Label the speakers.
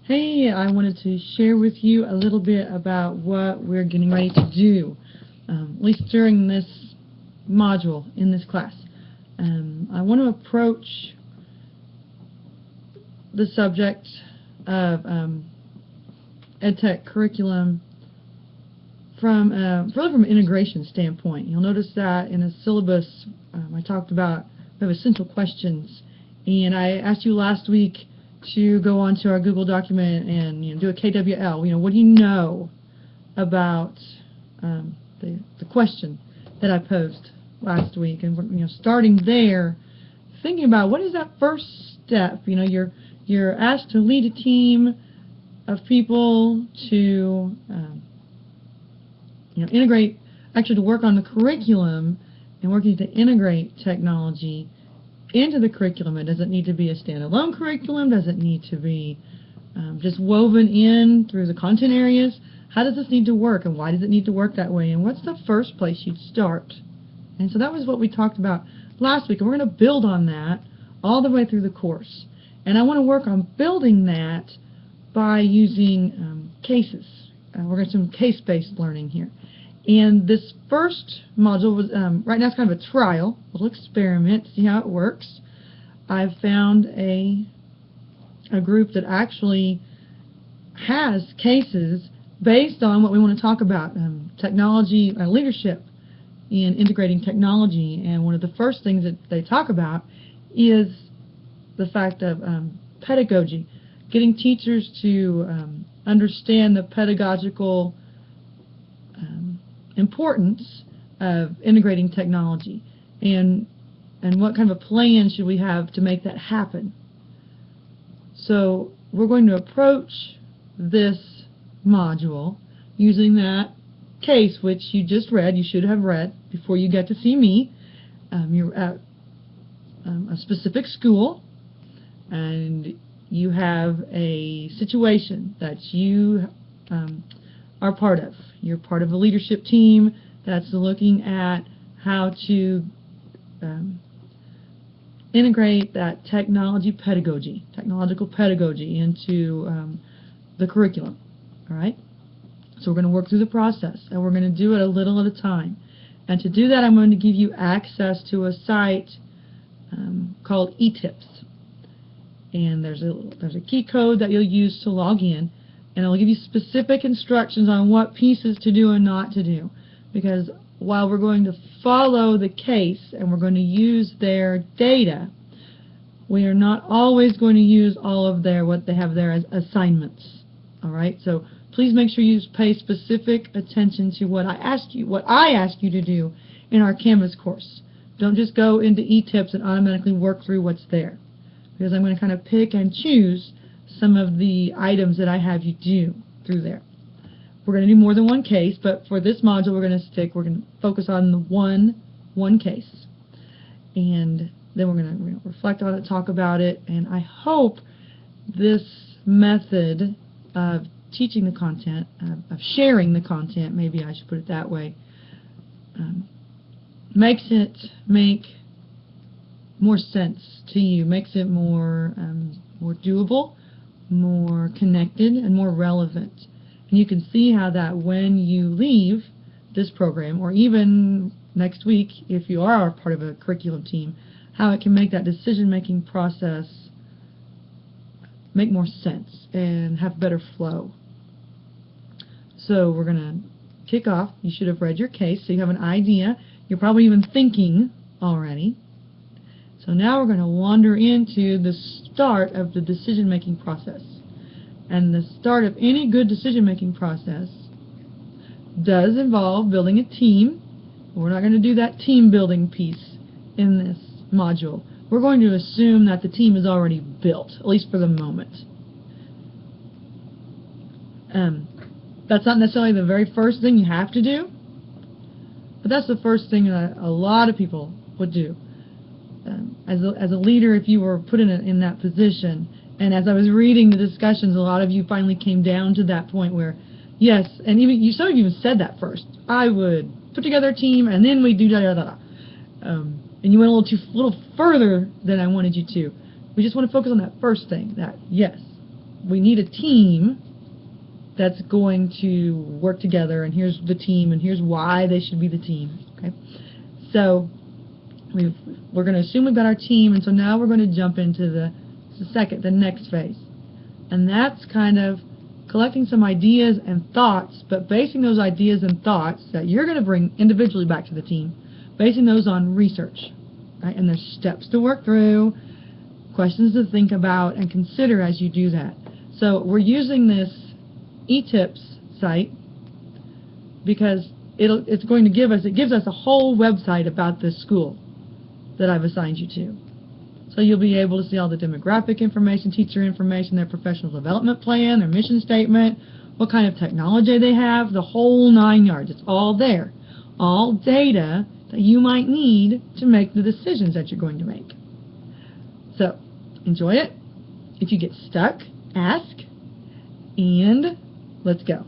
Speaker 1: Hey, I wanted to share with you a little bit about what we're getting ready to do, at least during this module in this class. I want to approach the subject of EdTech curriculum from really from an integration standpoint. You'll notice that in a syllabus I talked about we have essential questions, and I asked you last week to go onto our Google document and do a KWL. What do you know about the question that I posed last week? And starting there, thinking about what is that first step. You're asked to lead a team of people to integrate, actually to work on the curriculum and working to integrate technology into the curriculum. It doesn't need to be a standalone curriculum. Does it need to be just woven in through the content areas? How does this need to work, and why does it need to work that way, and what's the first place you'd start? And so that was what we talked about last week, and we're going to build on that all the way through the course. And I want to work on building that by using cases. We're going to do some case-based learning here. And this first module was, right now it's kind of a trial, a little experiment, see how it works. I've found a group that actually has cases based on what we want to talk about, technology, leadership in integrating technology. And one of the first things that they talk about is the fact of pedagogy, getting teachers to understand the pedagogical importance of integrating technology, and what kind of a plan should we have to make that happen. So we're going to approach this module using that case which you just read, you should have read before you get to see me. You're at a specific school and you have a situation that you are part of. You're part of a leadership team that's looking at how to integrate that technological pedagogy into the curriculum. All right? So we're going to work through the process, and we're going to do it a little at a time. And to do that, I'm going to give you access to a site called eTips. And there's a key code that you'll use to log in. And I'll give you specific instructions on what pieces to do and not to do. Because while we're going to follow the case and we're going to use their data, we are not always going to use all of what they have there as assignments. All right? So please make sure you pay specific attention to what I ask you to do in our Canvas course. Don't just go into eTips and automatically work through what's there. Because I'm going to kind of pick and choose some of the items that I have you do through there. We're going to do more than one case, but for this module we're going to focus on the one case. And then we're going to reflect on it, talk about it, and I hope this method of teaching the content, of sharing the content, maybe I should put it that way, makes it make more sense to you, makes it more doable, more connected, and more relevant. And you can see how that when you leave this program, or even next week if you are part of a curriculum team, how it can make that decision-making process make more sense and have better flow. So we're going to kick off. You should have read your case, so you have an idea. You're probably even thinking already. So now we're going to wander into the start of the decision-making process. And the start of any good decision-making process does involve building a team. We're not going to do that team-building piece in this module. We're going to assume that the team is already built, at least for the moment. That's not necessarily the very first thing you have to do, but that's the first thing that a lot of people would do. As a leader, if you were put in that position, and as I was reading the discussions, a lot of you finally came down to that point where, yes, and some of you even said that first. I would put together a team, and then we do da-da-da-da. And you went a little further than I wanted you to. We just want to focus on that first thing, that yes, we need a team that's going to work together, and here's the team, and here's why they should be the team. Okay, so we're going to assume we've got our team, and so now we're going to jump into the next phase, and that's kind of collecting some ideas and thoughts, but basing those ideas and thoughts that you're going to bring individually back to the team, basing those on research, right? And there's steps to work through, questions to think about and consider as you do that. So we're using this eTips site because it gives us a whole website about this school that I've assigned you to. So you'll be able to see all the demographic information, teacher information, their professional development plan, their mission statement, what kind of technology they have, the whole 9 yards. It's all there. All data that you might need to make the decisions that you're going to make. So enjoy it. If you get stuck, ask, and let's go.